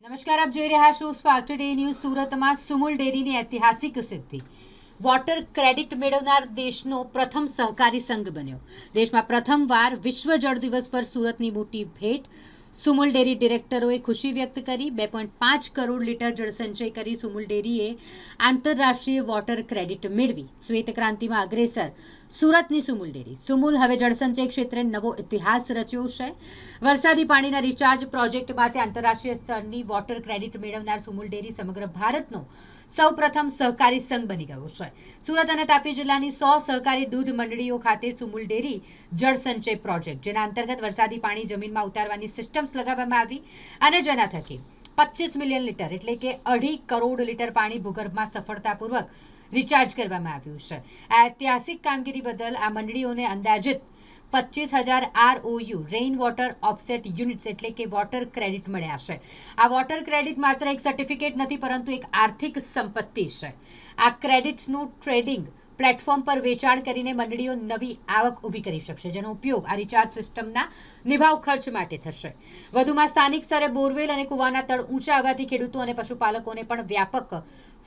નમસ્કાર, આપ જોઈ રહ્યા છો સ્પાર્ક ટુડે ન્યૂઝ. સુરતમાં સુમુલ ડેરીની ઐતિહાસિક સિદ્ધિ. વોટર ક્રેડિટ મેળવનાર દેશનો પ્રથમ સહકારી સંઘ બન્યો. દેશમાં પ્રથમવાર વિશ્વ જળ દિવસ પર સુરતની મોટી ભેટ. સુમુલ ડેરી ડિરેક્ટરોએ ખુશી વ્યક્ત કરી. 2.5 કરોડ લીટર જળસંચય કરી સુમુલ ડેરીએ આંતરરાષ્ટ્રીય વોટર ક્રેડિટ મેળવી. શ્વેત ક્રાંતિમાં અગ્રેસર સુરતની સુમુલ ડેરી. સુમુલ હવે જળસંચય ક્ષેત્રે નવો ઇતિહાસ રચ્યો છે. વરસાદી પાણીના રિચાર્જ પ્રોજેક્ટમાંથી આંતરરાષ્ટ્રીય સ્તરની વોટર ક્રેડિટ મેળવનાર સુમુલ ડેરી સમગ્ર ભારતનો સૌપ્રથમ સહકારી સંઘ બની ગયો છે. સુરત અને તાપી જિલ્લાની 100 સહકારી દૂધ મંડળીઓ ખાતે સુમુલ ડેરી જળસંચય પ્રોજેક્ટ, જેના અંતર્ગત વરસાદી પાણી જમીનમાં ઉતારવાની સિસ્ટમ્સ લગાવવામાં આવી અને જેના થકી 25 મિલિયન લીટર એટલે કે 2.5 કરોડ લીટર પાણી ભૂગર્ભમાં સફળતાપૂર્વક રિચાર્જ કરવામાં આવ્યું છે. આ ઐતિહાસિક કામગીરી બદલ આ મંડળીઓને અંદાજિત 25,000 ROU rain water offset units એટલે કે વોટર ક્રેડિટ મળ્યા છે. આ વોટર ક્રેડિટ માત્ર એક સર્ટિફિકેટ નથી, પરંતુ એક આર્થિક સંપત્તિ છે. આ ક્રેડિટ્સનું ટ્રેડિંગ પ્લેટફોર્મ પર વેચાણ કરીને મંડળીઓ નવી આવક ઊભી કરી શકશે, જેનો ઉપયોગ આ રિચાર્જ સિસ્ટમના નિભાવ ખર્ચ માટે થશે. વધુમાં સ્થાનિક સ્તરે બોરવેલ અને કૂવાના તળ ઊંચા આવવાથી ખેડૂતો અને પશુપાલકોને પણ વ્યાપક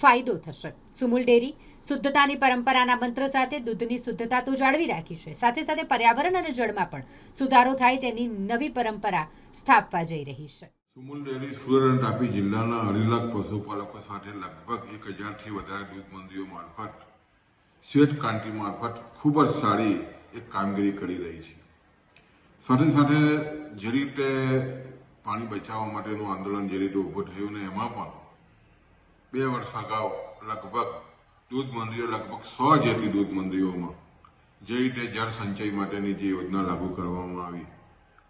ફાયદો થશે. સુમુલ ડેરી શુદ્ધતાની પરંપરાના મંત્ર સાથે દૂધની શુદ્ધતા તો જાળવી રાખી છે, સાથે સાથે પર્યાવરણ અને જળમાં પણ સુધારો થાય તેની નવી પરંપરા સ્થાપવા જઈ રહી છે. સુમુલ ડેરી સુરત અને તાપી જિલ્લાના 2.5 લાખ પશુપાલકો સાથે લગભગ 1,000થી વધારે દૂધ મંડળીઓ મારફત શ્વેત ક્રાંતિ મારફત ખૂબ જ સારી એક કામગીરી કરી રહી છે. સાથે સાથે જે રીતે પાણી બચાવવા માટેનું આંદોલન જે રીતે ઊભું થયું ને એમાં પણ 2 વર્ષ અગાઉ લગભગ દૂધ મંડળીઓ લગભગ 100 જેટલી દૂધ મંડળીઓમાં જે રીતે જળ સંચય માટેની જે યોજના લાગુ કરવામાં આવી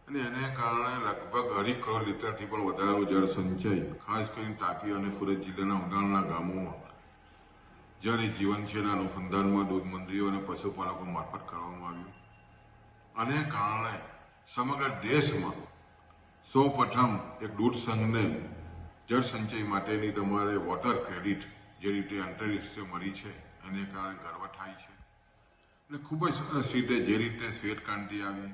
અને એને કારણે લગભગ 2.5 કરોડ લીટરથી પણ વધારેનું જળ સંચય ખાસ કરીને તાપી અને સુરત જિલ્લાના ઊંડાણના ગામોમાં જળ એ જીવન છે એના અનુસંધાનમાં દૂધ મંડળીઓ અને પશુપાલકો મારફત કરવામાં આવ્યું. આને કારણે સમગ્ર દેશમાં સૌપ્રથમ એક દૂધ સંઘને જળ સંચય માટેની તમારે વોટર ક્રેડિટ જે રીતે આંતરરાષ્ટ્રીય મળી છે એને કારણે ગર્વ થાય છે. અને ખૂબ જ સરસ રીતે જે રીતે શ્વેત ક્રાંતિ આવી,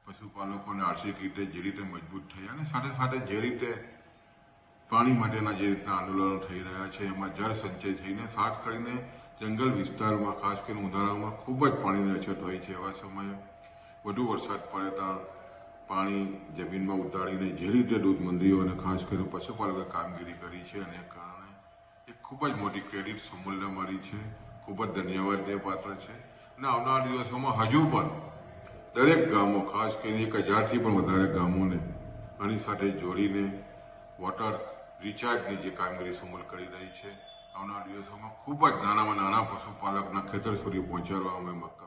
પશુપાલકોને આર્થિક રીતે જે રીતે મજબૂત થયા અને સાથે સાથે જે રીતે પાણી માટેના જે રીતના આંદોલનો થઈ રહ્યા છે એમાં જળ સંચય થઈને ખાસ કરીને જંગલ વિસ્તારમાં ખાસ કરીને ઉનાળામાં ખૂબ જ પાણીની અછત હોય છે. એવા સમયે વધુ વરસાદ પડે ત્યાં પાણી જમીનમાં ઉતારીને જે રીતે દૂધ મંડળીઓ અને ખાસ કરીને પશુપાલકોએ કામગીરી કરી છે અને કારણે એક ખૂબ જ મોટી ક્રેડિટ સુમુલને મળી છે. ખૂબ જ ધન્યવાદને પાત્ર છે અને આવનારા દિવસોમાં હજુ પણ દરેક ગામો ખાસ કરીને 1,000થી પણ વધારે ગામોને આની સાથે જોડીને વોટર રિચાર્જની જે કામગીરી સુમુલ કરી રહી છે આવનારા દિવસોમાં ખૂબ જ નાનામાં નાના પશુપાલકના ખેતર સુધી પહોંચાડવા અમે મક્કમ